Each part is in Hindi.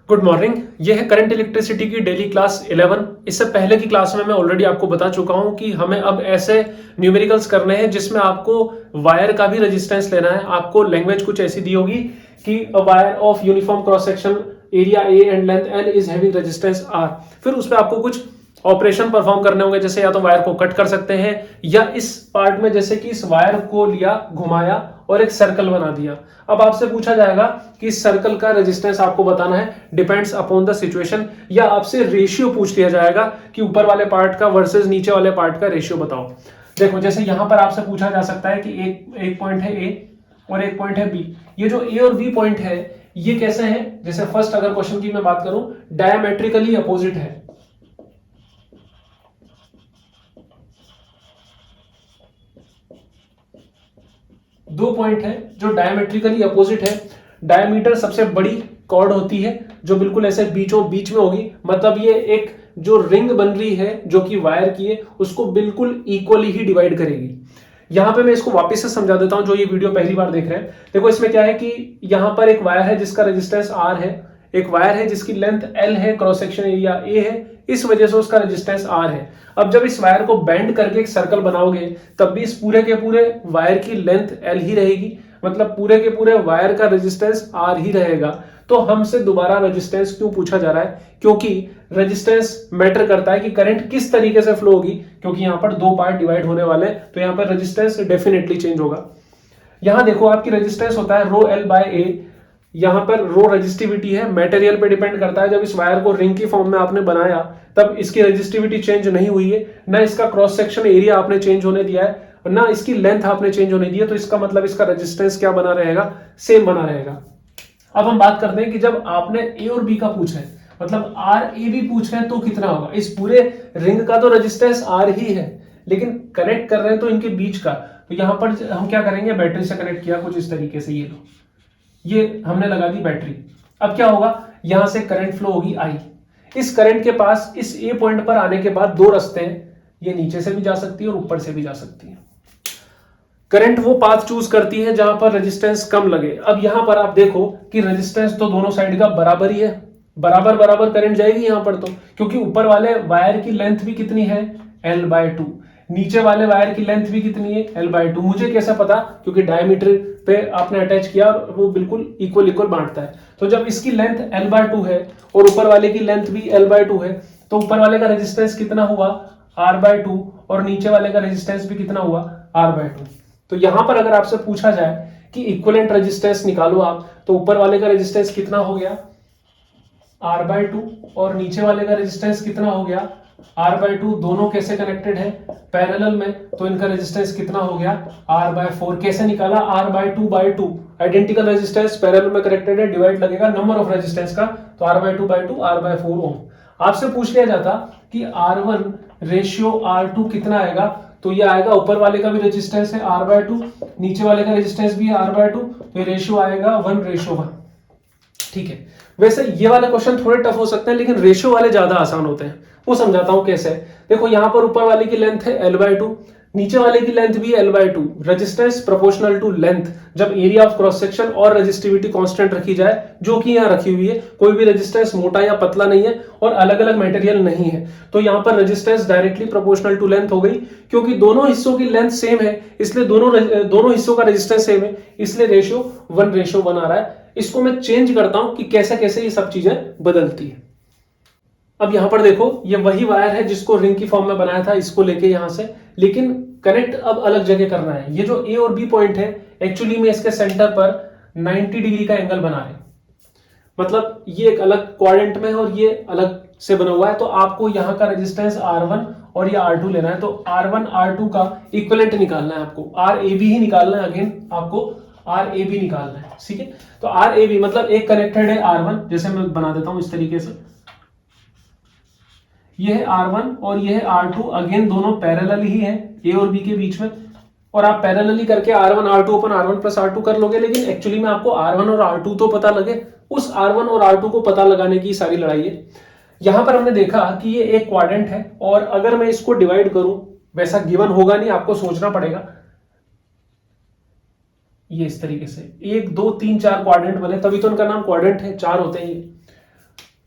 Good morning. ये है करंट इलेक्ट्रिसिटी की डेली क्लास 11। इससे पहले की क्लास में मैं ऑलरेडी आपको बता चुका हूं कि हमें अब ऐसे न्यूमेरिकल्स करने हैं जिसमें आपको वायर का भी रेजिस्टेंस लेना है। आपको लैंग्वेज कुछ ऐसी दी होगी कि a wire of uniform cross section area A and length L is having resistance R. फिर उस पर आपको कुछ ऑपरेशन परफॉर्म करने होंगे, जैसे या तो वायर को कट कर सकते हैं या इस पार्ट में जैसे कि इस वायर को लिया, घुमाया और एक सर्कल बना दिया। अब आपसे पूछा जाएगा कि इस सर्कल का रेजिस्टेंस आपको बताना है, डिपेंड्स अपॉन द सिचुएशन, या आपसे रेशियो पूछ लिया जाएगा कि ऊपर वाले पार्ट का वर्सेस नीचे वाले पार्ट का रेशियो बताओ। देखो जैसे यहां पर आपसे पूछा जा सकता है कि एक पॉइंट है ए और एक पॉइंट है बी। ये जो ए और बी पॉइंट है ये कैसे है, जैसे फर्स्ट अगर क्वेश्चन की मैं बात करूं, डायमेट्रिकली अपोजिट है। दो पॉइंट है जो डायमेट्रिकली अपोजिट है। डायमीटर सबसे बड़ी कॉर्ड होती है जो बिल्कुल ऐसे बीचों बीच में होगी, मतलब ये एक जो रिंग बन रही है जो कि वायर की है उसको बिल्कुल इक्वली ही डिवाइड करेगी। यहां पे मैं इसको वापस से समझा देता हूं जो ये वीडियो पहली बार देख रहे हैं। देखो इसमें क्या है कि यहां पर एक वायर है जिसका रेजिस्टेंस आर है, एक वायर है जिसकी लेंथ एल है, क्रॉस सेक्शन एरिया ए है, इस वजह से उसका रेजिस्टेंस आर है। अब जब इस वायर को बेंड करके एक सर्कल बनाओगे तब भी इस पूरे के पूरे वायर की लेंथ एल ही रहेगी, मतलब पूरे के पूरे वायर का रेजिस्टेंस आर ही रहेगा। तो हमसे दोबारा रेजिस्टेंस क्यों पूछा जा रहा है? क्योंकि रेजिस्टेंस मैटर करता है कि करंट किस तरीके से फ्लो होगी, क्योंकि यहां पर दो पार्ट डिवाइड होने वाले हैं तो यहां पर रेजिस्टेंस डेफिनेटली चेंज होगा। यहां देखो आपकी रेजिस्टेंस होता है रो एल बाय ए। यहां पर रो रेजिस्टिविटी है, मटेरियल पे डिपेंड करता है। जब इस वायर को रिंग की फॉर्म में आपने बनाया तब इसकी रेजिस्टिविटी चेंज नहीं हुई है, ना इसका क्रॉस सेक्शन एरिया आपने चेंज होने दिया है, ना इसकी लेंथ आपने चेंज होने दी है। तो इसका मतलब इसका रेजिस्टेंस क्या बना रहेगा? सेम बना रहेगा। अब हम बात करते हैं कि जब आपने ए और बी का पूछा है, मतलब आर ए बी पूछ रहे हैं तो कितना होगा? इस पूरे रिंग का तो रेजिस्टेंस आर ही है, लेकिन कनेक्ट कर रहे हैं तो इनके बीच का। तो यहां पर हम क्या करेंगे, बैटरी से कनेक्ट किया कुछ इस तरीके से। ये लो, ये हमने लगा दी बैटरी। अब क्या होगा, यहां से करंट फ्लो होगी आई। इस करंट के पास इस ए पॉइंट पर आने के बाद दो रास्ते हैं, ये नीचे से भी जा सकती है और ऊपर से भी जा सकती है। करंट वो पाथ चूज करती है जहां पर रेजिस्टेंस कम लगे। अब यहां पर आप देखो कि रेजिस्टेंस तो दोनों साइड का बराबर ही है, बराबर बराबर करंट जाएगी यहां पर तो, क्योंकि ऊपर वाले वायर की लेंथ भी कितनी है, L/2, नीचे वाले वायर की लेंथ भी कितनी है, L/2। मुझे कैसे पता? क्योंकि डायमीटर पे आपने अटैच किया और वो बिल्कुल इक्वल इक्वल बांटता है। तो जब इसकी लेंथ L/2 है और ऊपर वाले की लेंथ भी L/2 है तो ऊपर वाले का रेजिस्टेंस कितना हुआ, R/2, और नीचे वाले का रेजिस्टेंस भी कितना हुआ, R/2। तो यहां पर अगर आपसे पूछा जाए कि इक्विवेलेंट रेजिस्टेंस निकालो आप, तो ऊपर वाले का रेजिस्टेंस कितना हो गया, R/2, और नीचे वाले का रेजिस्टेंस कितना हो गया, R/2। दोनों कैसे कनेक्टेड है, पैरेलल में, तो इनका रेजिस्टेंस कितना हो गया, R/4। कैसे निकाला, R/2/2, आइडेंटिकल रेजिस्टेंस पैरेलल में कनेक्टेड है, डिवाइड लगेगा नंबर ऑफ रेजिस्टेंस का, तो R/2/2 R/4 ओम। आपसे पूछ लिया जाता कि R1 रेशियो R2 कितना आएगा, तो ये आएगा, ऊपर वाले का भी रेजिस्टेंस है R/2, नीचे वाले का रेजिस्टेंस भी है R/2, तो ये रेशियो आएगा 1:1। ठीक है। वैसे ये वाले क्वेश्चन थोड़े टफ हो सकते हैं, लेकिन रेशियो वाले ज्यादा आसान होते हैं। वो समझाता हूं कैसे। देखो यहां पर ऊपर वाले की लेंथ है L/2, नीचे वाले की लेंथ भी L/2, resistance proportional to length. जब एरिया ऑफ क्रॉस सेक्शन और रेजिस्टिविटी कांस्टेंट रखी जाए, जो कि यहां रखी हुई है, कोई भी रेजिस्टेंस मोटा या पतला नहीं है और अलग अलग मटेरियल नहीं है, तो यहां पर resistance directly proportional to length हो गई। क्योंकि दोनों हिस्सों की लेंथ सेम है इसलिए दोनों हिस्सों का रेजिस्टेंस सेम है, इसलिए रेशियो 1:1 आ रहा है। इसको मैं चेंज करता हूं कि कैसे कैसे ये सब चीजें बदलती है। अब यहां पर देखो, ये वही वायर है जिसको रिंग की फॉर्म में बनाया था, इसको लेके यहां से, लेकिन कनेक्ट अब अलग जगह करना है। ये जो ए और बी पॉइंट है, एक्चुअली में इसके सेंटर पर 90 डिग्री का एंगल बना रहे हैं, मतलब ये एक अलग क्वाड्रेंट में है और ये अलग से बना हुआ है। तो आपको यहां का रेजिस्टेंस R1 और ये R2 लेना है। तो R1 R2 का इक्विवेलेंट निकालना है आपको, RAB ही निकालना है, अगेन आपको RAB निकालना है। ठीक है, तो RAB मतलब एक कनेक्टेड है R1, जैसे मैं बना देता हूं इस तरीके से, ये है R1 और ये है R2, अगेन दोनों पैरेलल ही है ए और बी के बीच में, और आप पैरेलली करके R1 R2 अपन R1 प्लस R2 कर लोगे, लेकिन एक्चुअली में आपको R1 और R2 तो पता लगे, उस R1 और R2 को पता लगाने की सारी लड़ाई है। यहां पर हमने देखा कि ये एक क्वाड्रेंट है, और अगर मैं इसको डिवाइड करूं, वैसा गिवन होगा नहीं, आपको सोचना पड़ेगा। ये इस तरीके से 1 2 3 4 क्वाड्रेंट बने, तभी तो इनका नाम क्वाड्रेंट है, चार होते हैं ये।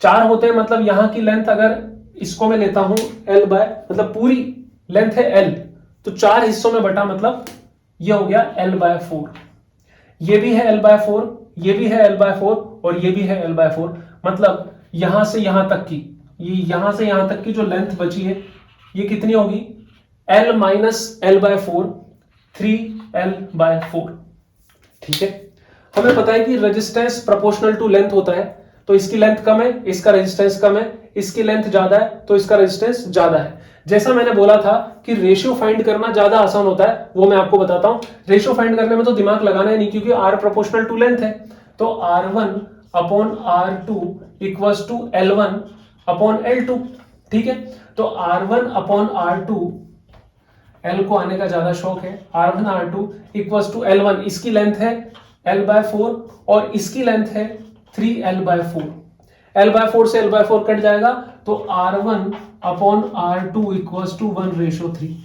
4 होते हैं, मतलब यहां की लेंथ अगर इसको मैं लेता हूं L बाय, मतलब पूरी लेंथ है L, तो 4 हिस्सों में बटा, मतलब ये हो गया L बाय 4। ये भी है L बाय 4, ये भी है L बाय 4 और ये भी है L बाय 4। मतलब यहां से यहां तक की, ये यहां से यहां तक की जो लेंथ बची है ये कितनी होगी? L minus L by 4, 3L by 4। ठीक है, हमें पता है कि रेजिस्टेंस प्रोपोर्शनल टू लेंथ होता है, तो इसकी लेंथ कम है, इसका रेजिस्टेंस कम है, इसकी लेंथ ज्यादा है तो इसका रेजिस्टेंस ज्यादा है। जैसा मैंने बोला था कि रेशियो फाइंड करना ज्यादा आसान होता है, वो मैं आपको बताता हूं। रेशियो फाइंड करने में तो दिमाग लगाना है नहीं, क्योंकि R प्रोपोर्शनल टू लेंथ है, तो R1 upon R2 equals to L1 upon L2। ठीक है, तो R1 अपॉन R2, L को आने का ज्यादा शौक है, R1 R2 equals to L1, इसकी लेंथ है L बाय 4 और इसकी लेंथ है 3L बाय 4। L बाय 4 से L बाय 4 कट जाएगा, तो R1 upon R2 equals to 1:3।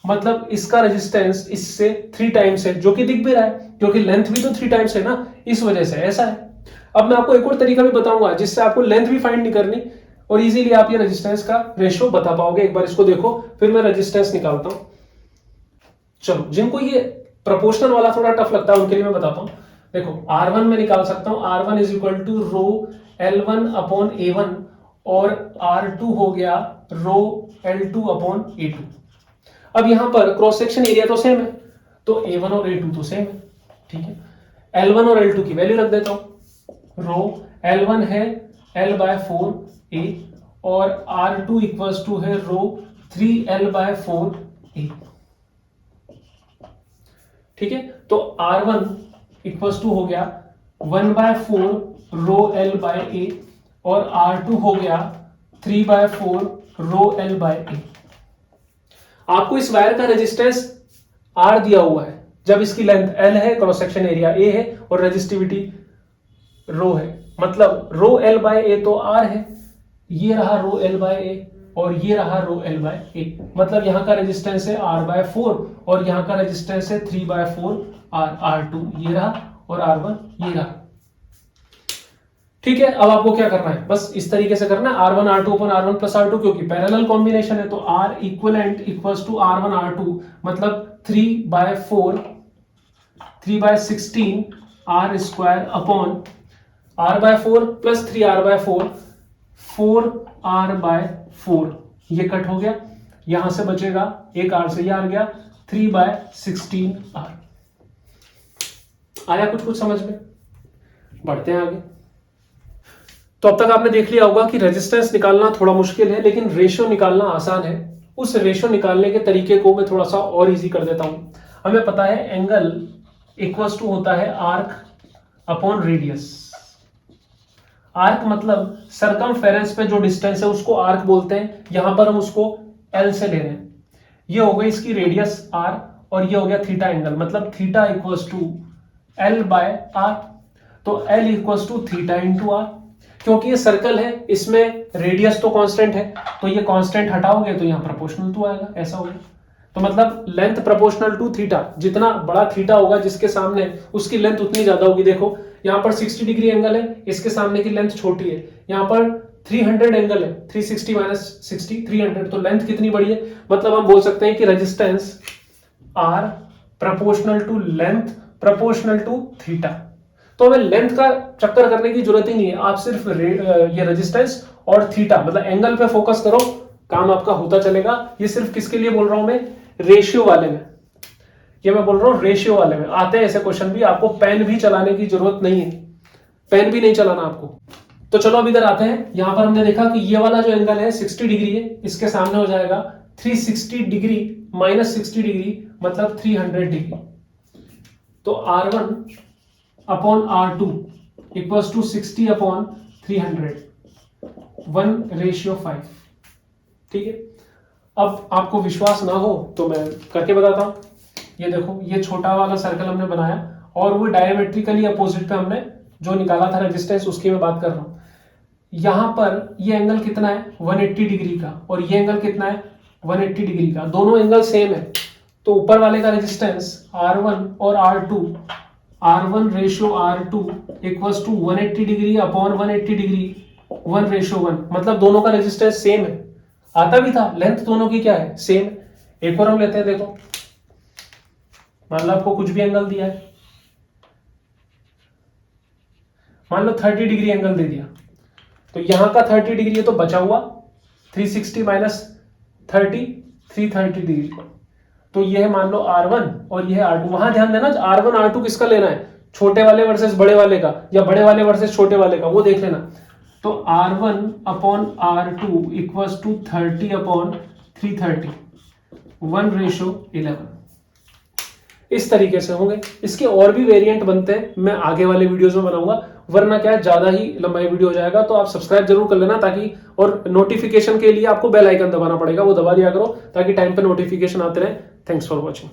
मतलब इसका रेजिस्टेंस इससे 3 टाइम्स है, जो कि दिख भी रहा है क्योंकि लेंथ भी तो 3 टाइम्स है ना, इस वजह से ऐसा है। अब मैं आपको एक और तरीका भी बताऊंगा जिससे आपको लेंथ भी फाइंड नहीं करनी और इजीली आप ये रेजिस्टेंस का रेशियो बता पाओगे। एक बार इसको देखो, फिर मैं रेजिस्टेंस निकालता हूं। चलो, जिनको ये प्रोपोर्शनल वाला थोड़ा टफ लगता है उनके लिए मैं बताता हूं। देखो, R1 में निकाल सकता हूं, R1 is equal to rho L1 upon A1 और R2 हो गया रो L2 अपॉन A2। अब यहां पर क्रॉस सेक्शन एरिया तो सेम है, तो A1 और A2 तो सेम है। ठीक है, L1 और L2 की वैल्यू रख देता हूं। रो L1 है L बाय 4A और R2 इक्वल्स टू है रो 3L बाय 4A। ठीक है, तो R1 इक्वल्स टू हो गया 1/4 रो L बाय A और R2 हो गया 3/4 रो L बाय A। आपको इस वायर का रेजिस्टेंस R दिया हुआ है, जब इसकी लेंथ L है, क्रॉस सेक्शन एरिया A है और रेजिस्टिविटी रो है, मतलब रो L बाय A तो R है, ये रहा रो L बाय A और ये रहा रो L बाय A। मतलब यहां का रेजिस्टेंस है R/4 और यहां का रेजिस्टेंस है 3/4 R2 ये रहा और R1 ये रहा। ठीक है, अब आपको क्या करना है, बस इस तरीके से करना है, R1 R2 अपन R1 प्लस R2, क्योंकि पैरेलल कॉम्बिनेशन है, तो R equivalent equals to R1 R2, मतलब 3/4 3/16 R square upon R/4 plus 3R/4 4R/4। ये कट हो गया, यहां से बचेगा एक R से, ये आ गया 3/16R। आया कुछ समझ में? बढ़ते हैं आगे। तो अब तक आपने देख लिया होगा कि रेजिस्टेंस निकालना थोड़ा मुश्किल है, लेकिन रेशियो निकालना आसान है। उस रेशियो निकालने के तरीके को मैं थोड़ा सा और इजी कर देता हूं। हमें पता है एंगल इक्वल्स टू होता है आर्क अपॉन रेडियस। आर्क मतलब सर्कमफेरेंस पे जो डिस्टेंस है उसको आर्क बोलते हैं, यहां पर हम उसको L से ले रहे हैं। ये हो गई इसकी रेडियस R और ये हो गया थीटा एंगल, मतलब theta equals to L by R। तो L equals to theta into R। क्योंकि ये सर्कल है, इसमें रेडियस तो कांस्टेंट है, तो ये कांस्टेंट हटाओगे तो यहां प्रोपोर्शनल टू आएगा, ऐसा होगा। तो मतलब लेंथ प्रोपोर्शनल टू थीटा, जितना बड़ा थीटा होगा जिसके सामने, उसकी लेंथ उतनी ज्यादा होगी। देखो यहां पर 60 डिग्री एंगल है, इसके सामने की लेंथ छोटी है, यहां पर 300 एंगल है, 360 माइनस 60 300, तो लेंथ कितनी बड़ी है। मतलब हम बोल सकते हैं कि resistance R proportional to length proportional to theta. तो हमें लेंथ का चक्कर करने की जरूरत ही नहीं है, आप सिर्फ ये रेजिस्टेंस और थीटा मतलब एंगल पे फोकस करो, काम आपका होता चलेगा। ये सिर्फ किसके लिए बोल रहा हूं मैं, रेशियो वाले में, ये मैं बोल रहा हूं रेशियो वाले में। आते हैं ऐसे क्वेश्चन भी, आपको पेन भी चलाने की जरूरत नहीं है, पेन भी नहीं चलाना आपको। तो चलो अब इधर आते हैं। यहां पर हमने देखा कि ये वाला जो एंगल है 60 डिग्री है, इसके सामने हो जाएगा 360 डिग्री माइनस 60 डिग्री, मतलब 300 डिग्री। तो R1 upon R2 equals to 60 upon 300, 1:5। ठीक है, अब आपको विश्वास ना हो तो मैं करके बताता हूं। ये देखो, ये छोटा वाला सर्कल हमने बनाया और वो डायमेट्रिकली अपोजिट पे हमने जो निकाला था रेजिस्टेंस, उसकी मैं बात कर रहा हूं। यहां पर ये एंगल कितना है 180 डिग्री का और ये एंगल कितना है 180 डिग्री का, दोनों एंगल सेम है। तो ऊपर वाले का रेजिस्टेंस R1 और R2, R1 ratio R2 equals to 180 degree upon 180 degree 1:1, मतलब दोनों का रेजिस्टेंस सेम है, आता भी था, लेंथ दोनों की क्या है, सेम। एक और हम लेते हैं, देखो मान लो आपको कुछ भी एंगल दिया है, मान लो 30 डिग्री एंगल दे दिया, तो यहां का 30 डिग्री है तो बचा हुआ 360 माइनस 30, 330 डिग्री। तो ये है मान लो R1 और ये है R2। वहां ध्यान देना R1 R2 किसका लेना है, छोटे वाले वर्सेस बड़े वाले का, या बड़े वाले वर्सेस छोटे वाले का, वो देख लेना। तो R1 upon R2 equals to 30 upon 330, 1:11। इस तरीके से होंगे। इसके और भी वेरिएंट बनते हैं, मैं आगे वाले वीडियोस में बनाऊंगा, वरना क्या है ज्यादा ही लंबाई वीडियो हो जाएगा। तो आप सब्सक्राइब जरूर कर लेना, ताकि और नोटिफिकेशन के लिए आपको बेल आइकन दबाना पड़ेगा, वो दबा दिया करो ताकि टाइम पे नोटिफिकेशन आते रहे। Thanks for watching.